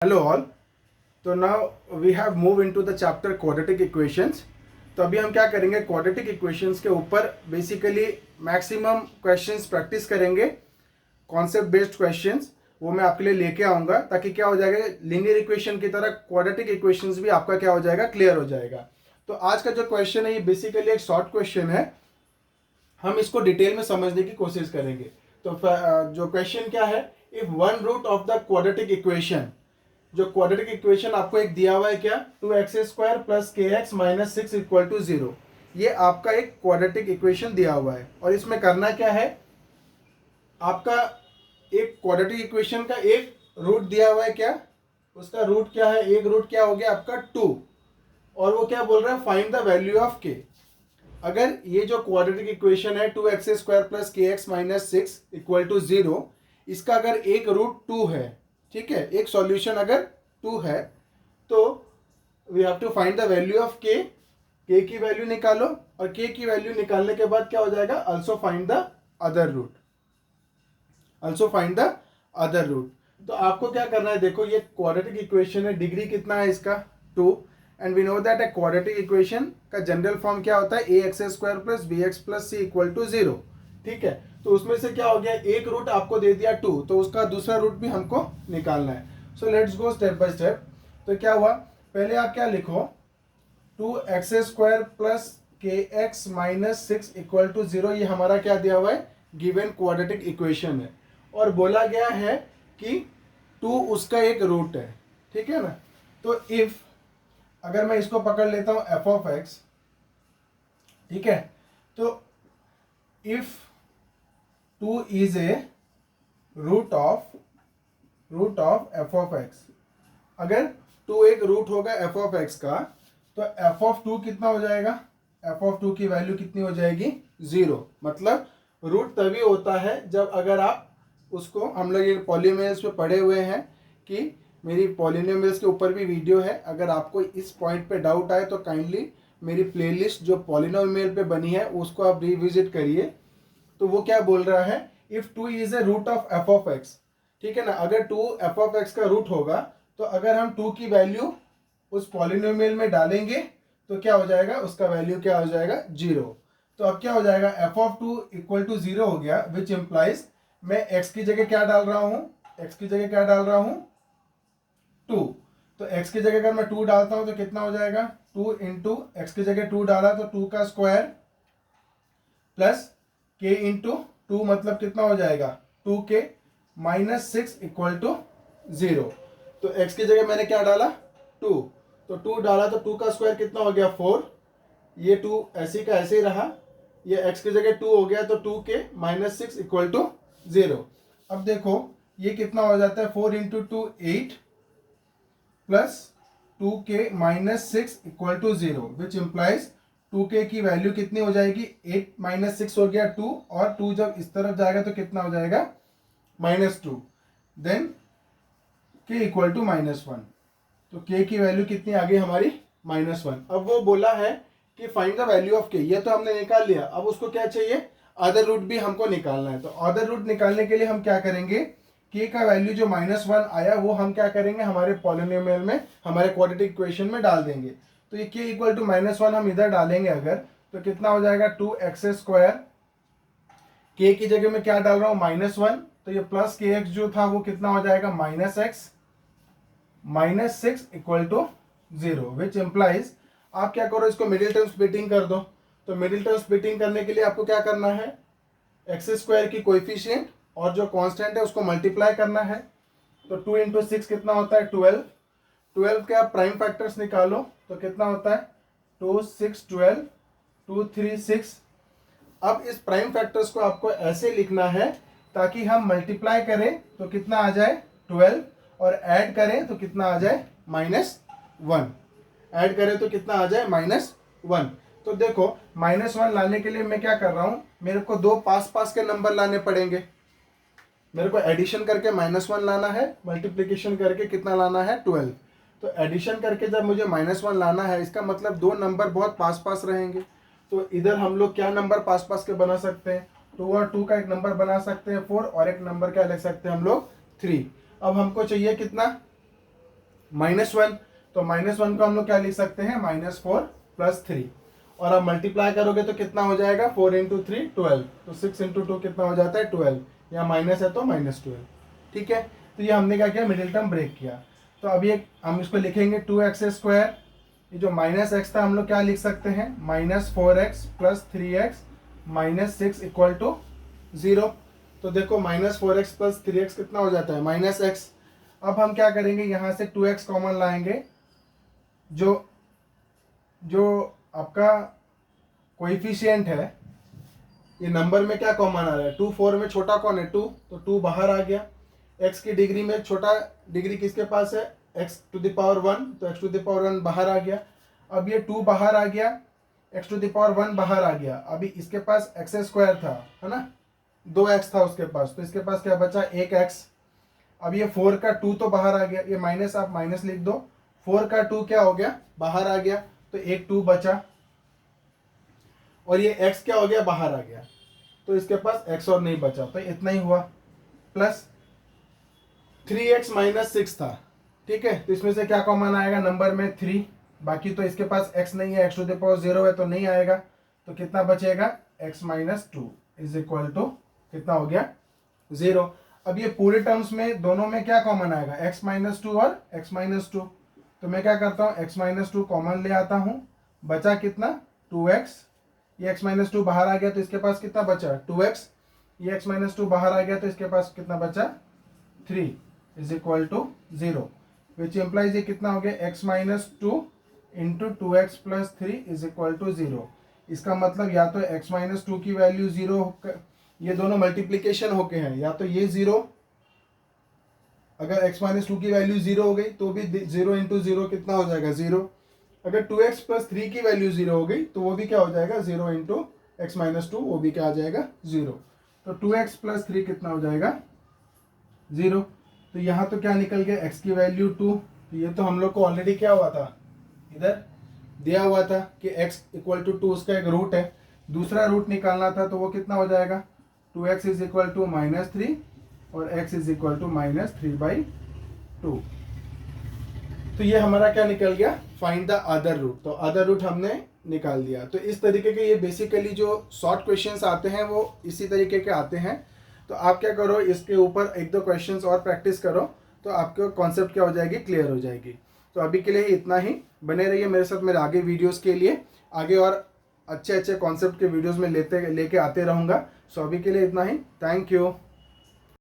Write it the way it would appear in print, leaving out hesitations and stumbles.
Hello all. तो now we have move into the chapter quadratic equations. तो अभी हम क्या करेंगे, क्वाड्रेटिक इक्वेशंस के ऊपर बेसिकली मैक्सिमम क्वेश्चंस प्रैक्टिस करेंगे। कॉन्सेप्ट बेस्ड क्वेश्चंस वो मैं आपके लिए लेके आऊँगा ताकि क्या हो जाएगा, लीनियर इक्वेशन की तरह क्वाड्रेटिक इक्वेशंस भी आपका क्या हो जाएगा, क्लियर हो जाएगा। तो आज का जो क्वेश्चन है ये बेसिकली एक शॉर्ट क्वेश्चन है, हम इसको डिटेल में समझने की कोशिश करेंगे। तो जो क्वेश्चन क्या है, if one root of the quadratic equation, जो क्वाड्रेटिक इक्वेशन आपको एक दिया हुआ है क्या, 2x² plus kx minus 6 equal to 0। ये आपका एक क्वाड्रेटिक इक्वेशन दिया हुआ है और इसमें करना क्या है, आपका एक क्वाड्रेटिक इक्वेशन का एक रूट दिया हुआ है, क्या उसका रूट क्या है, एक रूट क्या हो गया आपका 2, और वो क्या बोल रहा है, find the value of k। अगर ये जो क्वाड्रेटिक इक्वेशन है 2x² plus kx minus 6 equal to 0, इसका अगर एक रूट 2 है, ठीक है, एक सॉल्यूशन अगर 2 है, तो we have to find the value of k। k की वैल्यू निकालो और k की वैल्यू निकालने के बाद क्या हो जाएगा, also find the other root, also find the other root. तो आपको क्या करना है, देखो ये क्वाड्रेटिक इक्वेशन है, डिग्री कितना है इसका 2, and we know that a quadratic equation का जनरल फॉर्म क्या होता है, ax² plus bx plus c equal to 0। ठीक है, तो उसमें से क्या हो गया, एक रूट आपको दे दिया 2, तो उसका दूसरा रूट भी हमको निकालना है। So let's go step by step. तो क्या हुआ, पहले आप क्या लिखो, 2x² plus kx minus 6 equal to 0, ये हमारा क्या दिया हुआ है, गिवन क्वाड्रेटिक इक्वेशन है, और बोला गया है कि 2 उसका एक रूट है। ठीक है ना, तो इफ अगर मैं इसको पकड़ लेता हूं f ऑफ x, ठीक है, तो if 2 is a root of f of x, अगर 2 एक रूट होगा f ऑफ x का, तो f ऑफ 2 कितना हो जाएगा, f ऑफ 2 की वैल्यू कितनी हो जाएगी, 0। मतलब रूट तभी होता है जब अगर आप उसको, हम लोग ये पॉलिनोमियल्स पे पढ़े हुए हैं कि मेरी पॉलिनोमियल्स के ऊपर भी वीडियो है, अगर आपको इस पॉइंट पे डाउट आए तो काइंडली मेरी प्लेलिस्ट जो पॉलिनोमियल पे बनी है उसको आप रिविजिट करिए। तो वो क्या बोल रहा है, if 2 is a root of f of x, ठीक है ना, अगर 2 f ऑफ x का रूट होगा, तो अगर हम 2 की वैल्यू उस पॉलिनोमियल में डालेंगे तो क्या हो जाएगा, उसका वैल्यू क्या हो जाएगा, 0। तो अब क्या हो जाएगा, f ऑफ 2 इक्वल टू 0 हो गया, विच इम्प्लाइज मैं x की जगह क्या डाल रहा हूं, x की जगह क्या डाल रहा हूं, 2। तो x की जगह अगर मैं 2 डालता हूं तो कितना हो जाएगा, 2 इंटू एक्स की जगह 2 डाला तो 2 का स्क्वायर प्लस k इंटू 2, मतलब कितना हो जाएगा, 2k माइनस 6 इक्वल टू 0। तो x की जगह मैंने क्या डाला, 2, तो 2 डाला तो 2 का स्क्वायर कितना हो गया, 4, ये 2 ऐसे का ऐसे ही रहा, ये x की जगह 2 हो गया, तो 2k माइनस 6 इक्वल टू 0। अब देखो ये कितना हो जाता है, 4 into 2 8 plus 2k minus 6 equal to 0, which implies 2k की वैल्यू कितनी हो जाएगी, 8 माइनस 6 हो गया 2, और 2 जब इस तरफ जाएगा तो कितना हो जाएगा, -2, देन k इक्वल टू -1। तो k की वैल्यू कितनी आ गई हमारी, -1। अब वो बोला है कि find the value of k, ये तो हमने निकाल लिया, अब उसको क्या चाहिए, अदर रूट भी हमको निकालना है। तो अदर रूट निकालने के लिए हम क्या करेंगे, k का वैल्यू जो -1 आया वो हम क्या करेंगे, हमारे पॉलिनोमियल में, हमारे क्वाड्रेटिक इक्वेशन में डाल देंगे। तो ये k इक्वल टू -1 हम इधर डालेंगे अगर, तो कितना हो जाएगा, 2x², k की जगह में क्या डाल रहा हूँ, -1, तो ये प्लस kx जो था वो कितना हो जाएगा, -x minus 6 equal to 0, which implies आप क्या करो, इसको मिडिल टर्म स्प्लिटिंग कर दो। तो मिडिल टर्म स्प्लिटिंग करने के लिए आपको क्या करना है, x² की कोएफिशिएंट और जो कांस्टेंट है उसको मल्टीप्लाई करना है। तो 2 इंटू 6 कितना होता है, 12। 12 के आप प्राइम फैक्टर्स निकालो तो कितना होता है, 2 6 12, 2 3 6। अब इस प्राइम फैक्टर्स को आपको ऐसे लिखना है ताकि हम मल्टीप्लाई करें तो कितना आ जाए, 12, और ऐड करें तो कितना आ जाए, -1। ऐड करें तो कितना आ जाए, -1। तो देखो -1 लाने के लिए मैं क्या कर रहा हूं, मेरे को दो पास पास के नंबर लाने पड़ेंगे। मेरे को एडिशन करके -1 लाना है, मल्टीप्लिकेशन करके कितना लाना है, 12। तो एडिशन करके जब मुझे -1 लाना है, इसका मतलब दो नंबर बहुत पास पास रहेंगे। तो इधर हम लोग क्या नंबर पास पास के बना सकते हैं, 2 और 2 का एक नंबर बना सकते हैं 4, और एक नंबर क्या लिख सकते हैं हम लोग, 3। अब हमको चाहिए कितना, -1, तो -1 को हम लोग क्या लिख सकते हैं, -4 + 3, और अब मल्टीप्लाई करोगे तो कितना हो जाएगा, 4 × 3 12, तो 6 × 2 कितना हो जाता है 12, यहाँ माइनस है तो -12। ठीक है, तो ये हमने क्या किया, मिडिल टर्म ब्रेक किया। तो अभी एक हम इसको लिखेंगे 2x², ये जो -x था हम लोग क्या लिख सकते हैं, -4x + 3x -6 = 0। तो देखो -4x + 3x कितना हो जाता है, -x। अब हम क्या करेंगे, यहाँ से 2x कॉमन लाएंगे, जो जो आपका कोएफिशिएंट है, ये नंबर में क्या कॉमन आ रहा है, 2 4 में छोटा कौन है, 2, तो 2 बाहर आ गया। x की डिग्री में छोटा डिग्री किसके पास है, x⁴1, तो x⁴1 बाहर आ गया। अब ये 2 बाहर आ गया, x⁴1 बाहर आ गया। अभी इसके पास x² था, है ना, 2x था उसके पास, तो इसके पास क्या बचा, 1x। अब ये 4 का 2 तो बाहर आ गया, ये माइनस आप माइनस लिख दो, 4 का 2 क्या हो गया, बाहर आ गया, तो एक 2 बचा, और ये x क्या हो गया, बाहर आ गया, तो इसके पास x और नहीं बचा, तो इतना ही हुआ। प्लस 3x - 6 था, ठीक है, तो इसमें से क्या कॉमन आएगा, नंबर में 3, बाकी तो इसके पास x नहीं है, x⁴0 है तो नहीं आएगा, तो कितना बचेगा, x - 2 = कितना हो गया, 0। अब ये पूरे टर्म्स में दोनों में क्या कॉमन आएगा, x - 2 और x - 2, तो मैं क्या करता हूँ, x - 2 कॉमन ले आता हूँ, बचा कितना, 2x, ये x - 2 बाहर आ गया तो इसके पास कितना बचा, 2x, ये x - 2 बाहर आ गया तो इसके पास कितना बचा, 3 = 0, विच इम्प्लाइज ये कितना हो गया, x - 2 × 2x + 3 = 0। इसका मतलब या तो x - 2 की वैल्यू 0, ये दोनों मल्टीप्लीकेशन होके हैं, या तो ये 0, अगर x - 2 की वैल्यू 0 हो गई तो भी 0 × 0 कितना हो जाएगा, 0। अगर 2x + 3 की वैल्यू 0 हो गई तो वो भी क्या हो जाएगा, 0 × x - 2, वो भी क्या आ जाएगा, 0। तो 2x + 3 कितना हो जाएगा, 0। तो यहाँ तो क्या निकल गया, x की वैल्यू 2, तो ये तो हम लोग को ऑलरेडी क्या हुआ था, इधर दिया हुआ था कि x = 2 उसका एक रूट है, दूसरा रूट निकालना था, तो वो कितना हो जाएगा, 2x = -3 और x = -3/2। तो ये हमारा क्या निकल गया, फाइंड द अदर रूट, तो अदर रूट हमने निकाल दिया। तो इस तरीके के ये बेसिकली जो शॉर्ट क्वेश्चंस आते हैं वो इसी तरीके के आते हैं। तो आप क्या करो, इसके ऊपर 1-2 क्वेश्चंस और प्रैक्टिस करो, तो आपको कॉन्सेप्ट क्या हो जाएगी, क्लियर हो जाएगी। तो अभी के लिए इतना ही, बने रहिए मेरे साथ मेरे आगे वीडियोज़ के लिए, आगे और अच्छे अच्छे कॉन्सेप्ट के वीडियोज़ में लेके आते रहूँगा। सो अभी के लिए इतना ही, थैंक यू।